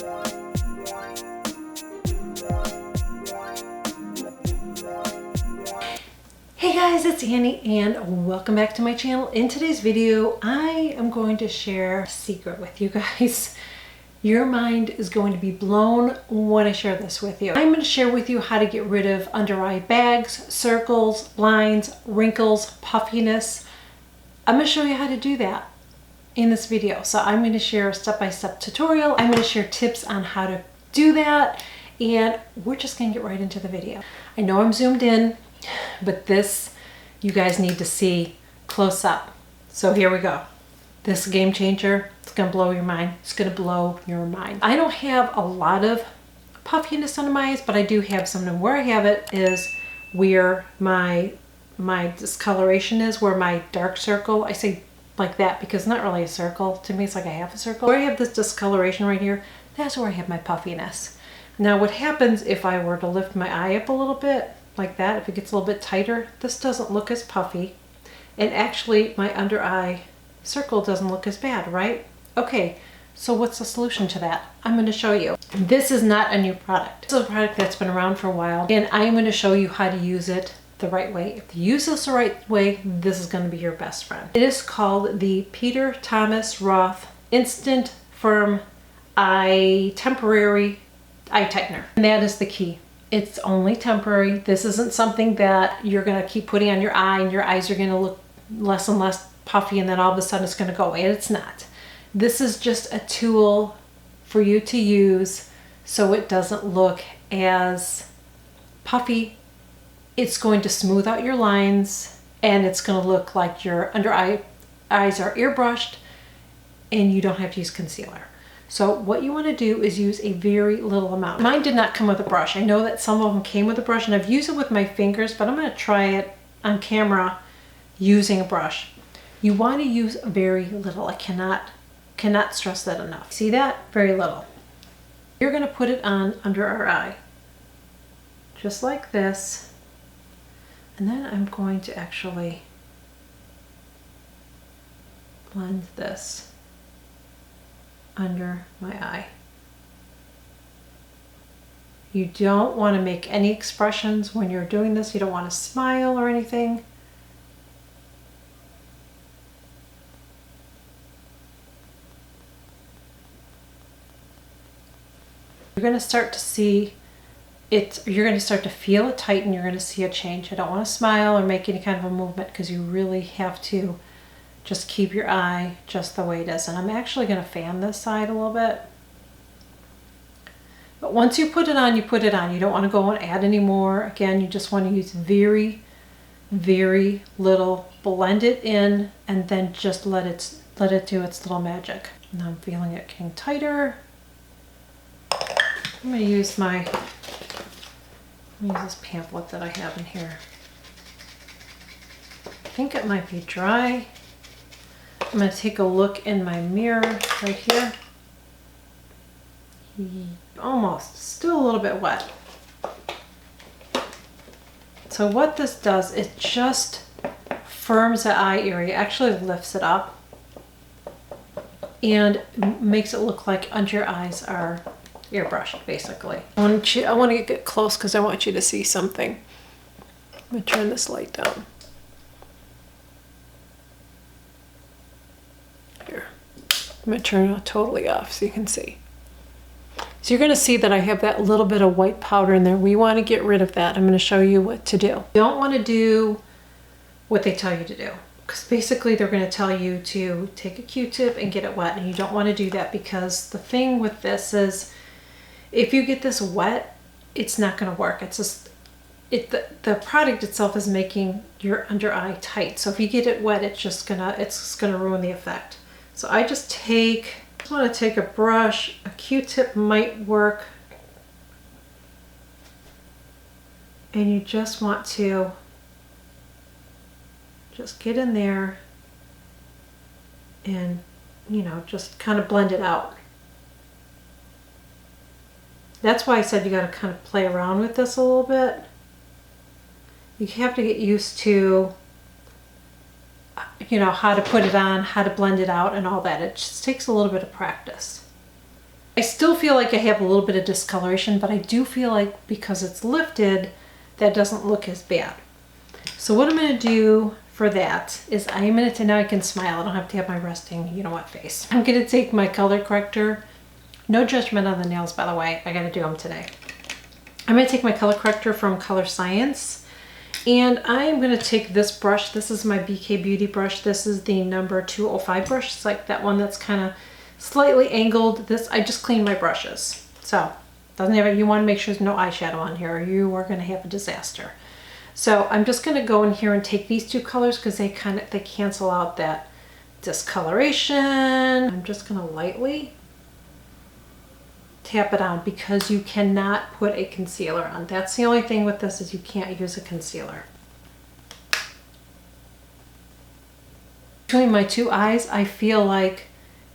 Hey guys, it's Annie and welcome back to my channel. In today's video, I am going to share a secret with you guys. Your mind is going to be blown when I share this with you. I'm going to share with you how to get rid of under eye bags, circles, lines, wrinkles, puffiness. I'm going to show you how to do that in this video. So I'm going to share a step-by-step tutorial. I'm going to share tips on how to do that, and we're just going to get right into the video. I know I'm zoomed in, but this you guys need to see close up. So here we go. This is a game changer. It's gonna blow your mind. It's gonna blow your mind. I don't have a lot of puffiness under my eyes, but I do have some. And where I have it is where my discoloration is, where my dark circle, I say like that because it's not really a circle. To me, it's like a half a circle. Where I have this discoloration right here, that's where I have my puffiness. Now what happens if I were to lift my eye up a little bit, like that, if it gets a little bit tighter, this doesn't look as puffy. And actually my under eye circle doesn't look as bad, right? Okay, so what's the solution to that? I'm going to show you. This is not a new product. This is a product that's been around for a while, and I'm going to show you how to use it the right way. If you use this the right way, this is going to be your best friend. It is called the Peter Thomas Roth Instant Firm Temporary Eye Tightener. And that is the key. It's only temporary. This isn't something that you're going to keep putting on your eye and your eyes are going to look less and less puffy and then all of a sudden it's going to go away. It's not. This is just a tool for you to use so it doesn't look as puffy. It's going to smooth out your lines and it's going to look like your eyes are airbrushed and you don't have to use concealer. So what you want to do is use a very little amount. Mine did not come with a brush. I know that some of them came with a brush and I've used it with my fingers, but I'm going to try it on camera using a brush. You want to use very little. I cannot stress that enough. See that? Very little. You're going to put it on under our eye, just like this. And then I'm going to actually blend this under my eye. You don't want to make any expressions when you're doing this. You don't want to smile or anything. You're going to start to see it, you're going to start to feel it tighten, you're going to see a change. I don't want to smile or make any kind of a movement because you really have to just keep your eye just the way it is. And I'm actually going to fan this side a little bit. But once you put it on, you put it on. You don't want to go and add any more. Again, you just want to use very, very little. Blend it in and then just let it do its little magic. Now I'm feeling it getting tighter. I'm going to use this pamphlet that I have in here. I think it might be dry. I'm going to take a look in my mirror right here. Almost, still a little bit wet. So what this does, it just firms the eye area, actually lifts it up and makes it look like under your eyes are airbrushed, basically. I want to get close because I want you to see something. I'm going to turn this light down. Here. I'm going to turn it totally off so you can see. So you're going to see that I have that little bit of white powder in there. We want to get rid of that. I'm going to show you what to do. You don't want to do what they tell you to do, because basically they're going to tell you to take a Q-tip and get it wet, and you don't want to do that because the thing with this is if you get this wet, it's not going to work. It's just the product itself is making your under eye tight. So if you get it wet, it's just gonna ruin the effect. So I just want to take a brush. A Q-tip might work, and you just want to just get in there and, you know, just kind of blend it out. That's why I said you got to kind of play around with this a little bit. You have to get used to, you know, how to put it on, how to blend it out and all that. It just takes a little bit of practice. I still feel like I have a little bit of discoloration, but I do feel like because it's lifted, that doesn't look as bad. So what I'm going to do for that is I'm going to, now I can smile. I don't have to have my resting, you know what, face. I'm going to take my color corrector. No judgment on the nails, by the way. I got to do them today. I'm going to take my color corrector from Color Science, and I am going to take this brush. This is my BK Beauty brush. This is the number 205 brush. It's like that one that's kind of slightly angled. This, I just cleaned my brushes. So, doesn't have, you want to make sure there's no eyeshadow on here or you are going to have a disaster. So I'm just going to go in here and take these two colors because they cancel out that discoloration. I'm just going to lightly tap it on because you cannot put a concealer on. That's the only thing with this, is you can't use a concealer. Between my two eyes, I feel like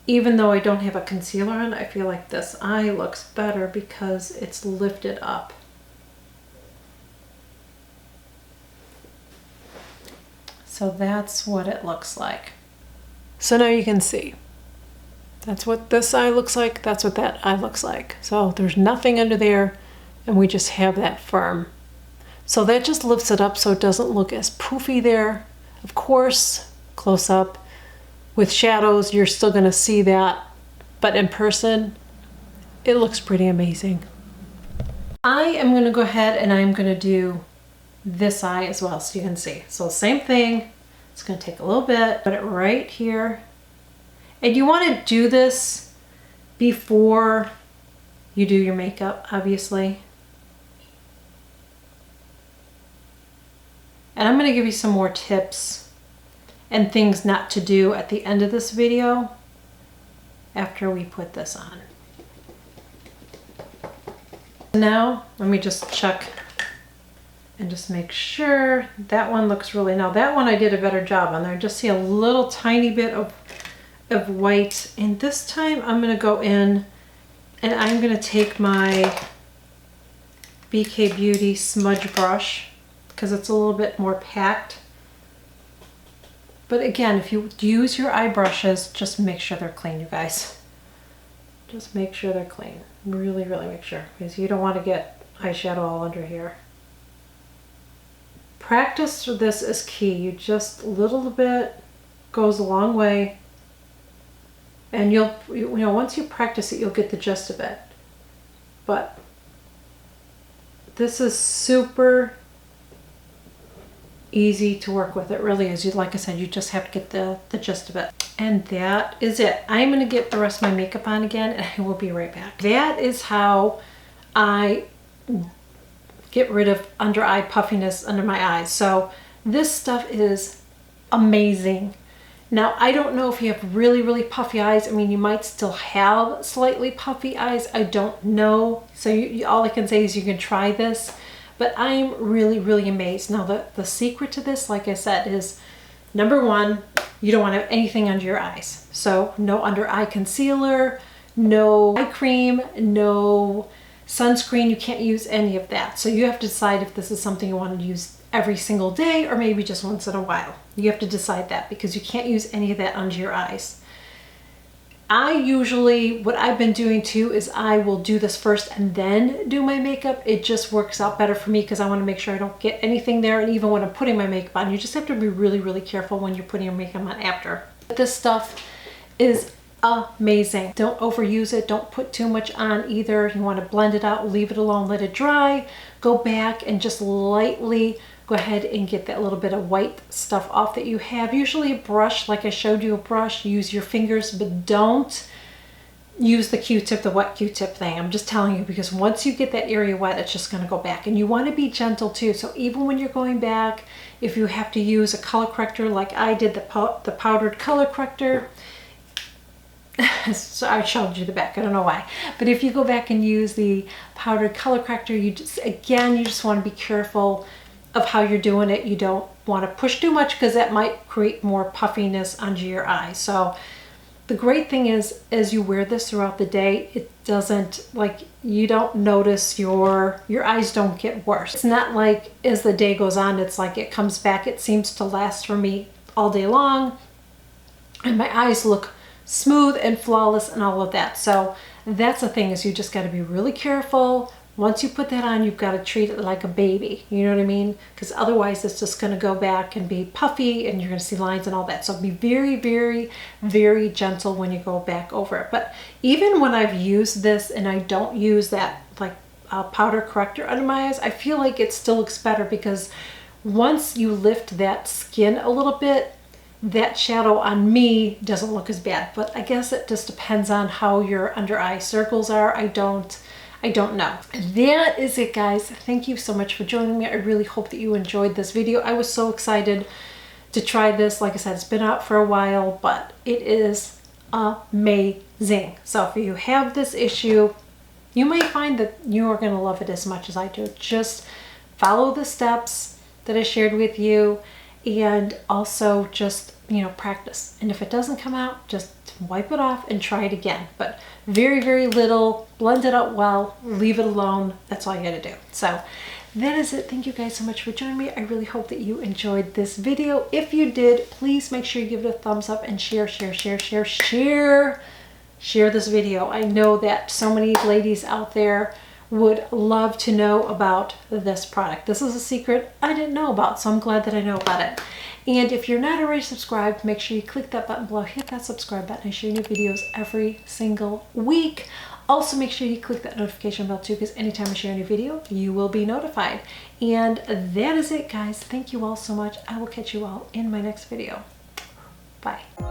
even though I don't have a concealer on, I feel like this eye looks better because it's lifted up. So that's what it looks like. So now you can see. That's what this eye looks like. That's what that eye looks like. So there's nothing under there, and we just have that firm. So that just lifts it up so it doesn't look as poofy there. Of course, close up with shadows, you're still gonna see that, but in person, it looks pretty amazing. I am gonna go ahead and I'm gonna do this eye as well so you can see. So same thing, it's gonna take a little bit, put it right here. And you wanna do this before you do your makeup, obviously. And I'm gonna give you some more tips and things not to do at the end of this video after we put this on. Now, let me just check and just make sure that one looks really, now that one I did a better job on there. I just see a little tiny bit of white. And this time I'm gonna go in and I'm gonna take my BK Beauty smudge brush because it's a little bit more packed. But again, if you use your eye brushes, just make sure they're clean, you guys. Just make sure they're clean. Really, really make sure, because you don't want to get eyeshadow all under here. Practice for this is key. You just, a little bit goes a long way. And you know, once you practice it, you'll get the gist of it. But this is super easy to work with. It really is. Like I said, you just have to get the gist of it. And that is it. I'm going to get the rest of my makeup on again and I will be right back. That is how I get rid of under eye puffiness under my eyes. So this stuff is amazing. Now, I don't know if you have really, really puffy eyes. I mean, you might still have slightly puffy eyes. I don't know. So all I can say is you can try this. But I'm really, really amazed. Now, the secret to this, like I said, is number one, you don't want to have anything under your eyes. So no under eye concealer, no eye cream, no sunscreen. You can't use any of that. So you have to decide if this is something you want to use every single day or maybe just once in a while. You have to decide that because you can't use any of that under your eyes. I usually, what I've been doing too is I will do this first and then do my makeup. It just works out better for me because I want to make sure I don't get anything there. And even when I'm putting my makeup on, you just have to be really, really careful when you're putting your makeup on after. But this stuff is amazing. Don't overuse it. Don't put too much on either. You want to blend it out, leave it alone, let it dry. Go back and just lightly go ahead and get that little bit of white stuff off that you have. Usually a brush, like I showed you a brush, use your fingers, but don't use the Q-tip, the wet Q-tip thing. I'm just telling you, because once you get that area wet, it's just going to go back. And you want to be gentle too. So even when you're going back, if you have to use a color corrector like I did, the powdered color corrector, so I showed you the back, I don't know why. But if you go back and use the powdered color corrector, you just want to be careful of how you're doing it. You don't want to push too much because that might create more puffiness under your eye. So the great thing is, as you wear this throughout the day, it doesn't, like, you don't notice your eyes don't get worse. It's not like as the day goes on, it's like it comes back. It seems to last for me all day long and my eyes look smooth and flawless and all of that. So that's the thing, is you just got to be really careful. Once you put that on, you've got to treat it like a baby. You know what I mean? Because otherwise it's just going to go back and be puffy and you're going to see lines and all that. So be very, very, very gentle when you go back over it. But even when I've used this and I don't use that like powder corrector under my eyes, I feel like it still looks better, because once you lift that skin a little bit, that shadow on me doesn't look as bad. But I guess it just depends on how your under eye circles are. I don't know. That is it, guys. Thank you so much for joining me. I really hope that you enjoyed this video. I was so excited to try this. Like I said, it's been out for a while, but it is amazing. So if you have this issue, you might find that you are going to love it as much as I do. Just follow the steps that I shared with you, and also just, you know, practice. And if it doesn't come out, just wipe it off and try it again. But very, very little, blend it out well, leave it alone. That's all you gotta do. So that is it. Thank you guys so much for joining me. I really hope that you enjoyed this video. If you did, please make sure you give it a thumbs up and share this video. I know that so many ladies out there would love to know about this product. This is a secret I didn't know about, so I'm glad that I know about it. And if you're not already subscribed, make sure you click that button below, hit that subscribe button. I share new videos every single week. Also, make sure you click that notification bell too, because anytime I share a new video, you will be notified. And that is it, guys. Thank you all so much. I will catch you all in my next video. Bye.